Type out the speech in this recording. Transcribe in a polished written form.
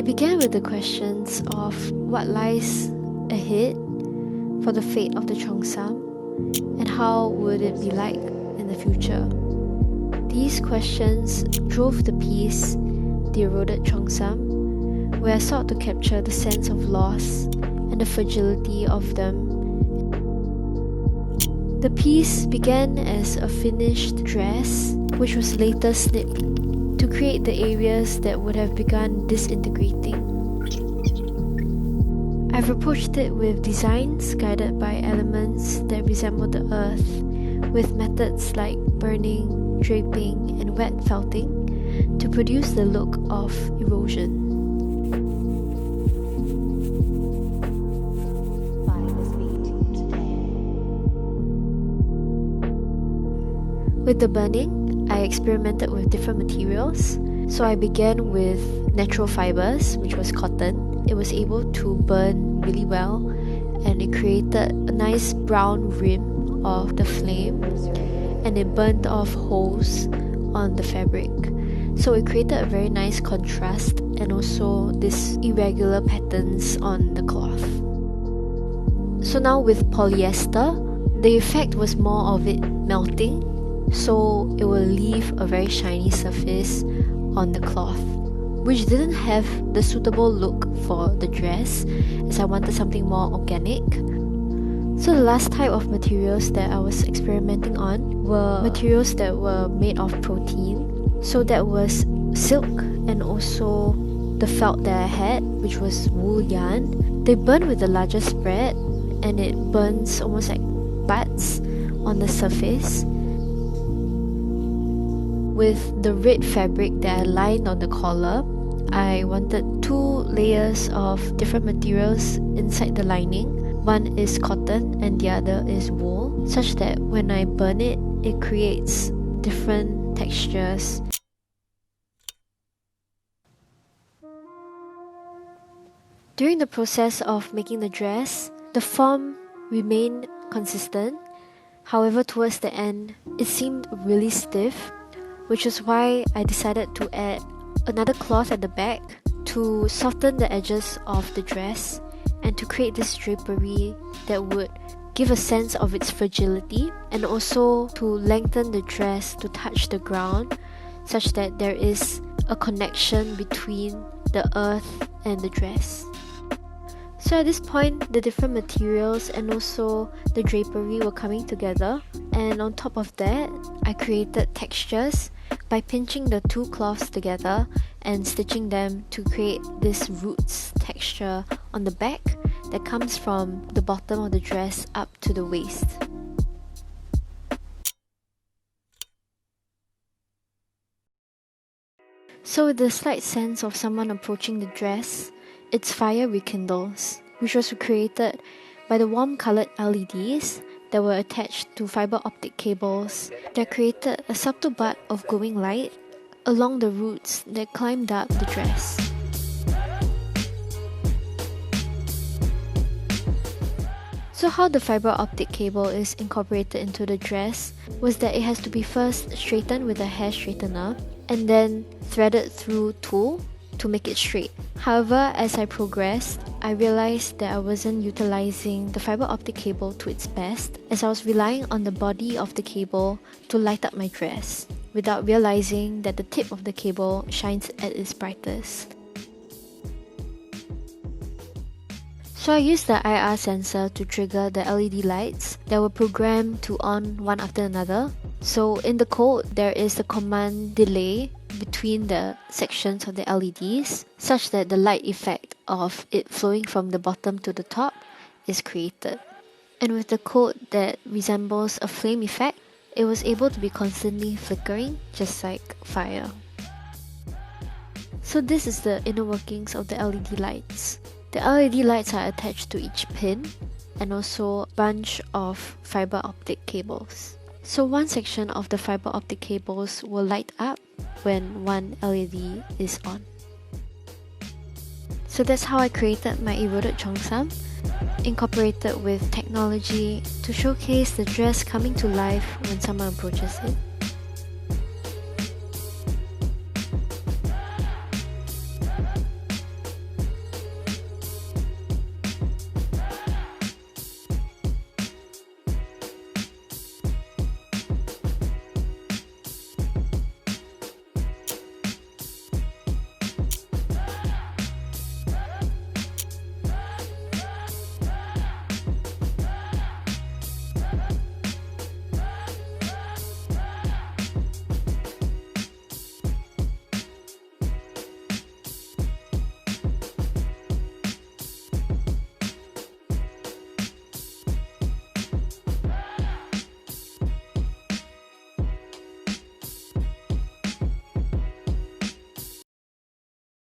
It began with the questions of what lies ahead for the fate of the Cheongsam and how would it be like in the future. These questions drove the piece The Eroded Cheongsam, where I sought to capture the sense of loss and the fragility of them. The piece began as a finished dress, which was later snipped to create the areas that would have begun disintegrating. I've approached it with designs guided by elements that resemble the earth, with methods like burning, draping, and wet felting to produce the look of erosion. With the burning, I experimented with different materials. So I began with natural fibers, which was cotton. It was able to burn really well, and it created a nice brown rim of the flame, and it burned off holes on the fabric. So it created a very nice contrast and also these irregular patterns on the cloth. So now with polyester, the effect was more of it melting, so it will leave a very shiny surface on the cloth, which didn't have the suitable look for the dress, as I wanted something more organic. So the last type of materials that I was experimenting on were materials that were made of protein. So that was silk and also the felt that I had, which was wool yarn. They burn with a larger spread, and it burns almost like buds on the surface. With the red fabric that I lined on the collar, I wanted 2 layers of different materials inside the lining. One is cotton and the other is wool, such that when I burn it, it creates different textures. During the process of making the dress, the form remained consistent. However, towards the end, it seemed really stiff, which is why I decided to add another cloth at the back to soften the edges of the dress and to create this drapery that would give a sense of its fragility, and also to lengthen the dress to touch the ground such that there is a connection between the earth and the dress. So at this point, the different materials and also the drapery were coming together, and on top of that, I created textures by pinching the 2 cloths together and stitching them to create this roots texture on the back that comes from the bottom of the dress up to the waist. So with the slight sense of someone approaching the dress, its fire rekindles, which was created by the warm coloured LEDs that were attached to fibre optic cables that created a subtle bud of glowing light along the roots that climbed up the dress. So how the fibre optic cable is incorporated into the dress was that it has to be first straightened with a hair straightener and then threaded through tulle to make it straight. However, as I progressed, I realized that I wasn't utilizing the fibre optic cable to its best, as I was relying on the body of the cable to light up my dress, without realizing that the tip of the cable shines at its brightest. So I used the IR sensor to trigger the LED lights that were programmed to on one after another. So in the code, there is a command delay between the sections of the LEDs, such that the light effect of it flowing from the bottom to the top is created. And with the code that resembles a flame effect, it was able to be constantly flickering, just like fire. So this is the inner workings of the LED lights. The LED lights are attached to each pin and also a bunch of fibre optic cables. So one section of the fibre optic cables will light up when one LED is on. So that's how I created my Eroded Cheongsam, incorporated with technology to showcase the dress coming to life when someone approaches it.